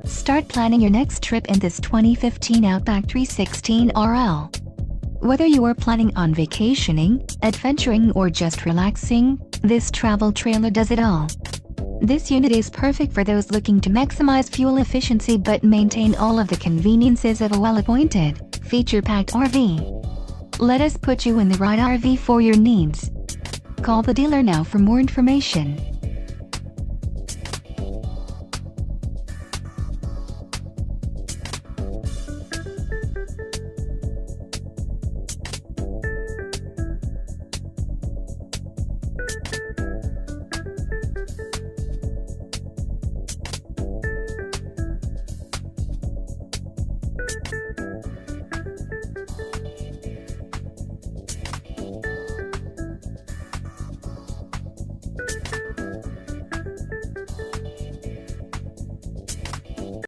Start planning your next trip in this 2015 Outback 316RL. Whether you are planning on vacationing, adventuring or just relaxing, this travel trailer does it all. This unit is perfect for those looking to maximize fuel efficiency but maintain all of the conveniences of a well-appointed, feature-packed RV. Let us put you in the right RV for your needs. Call the dealer now for more information.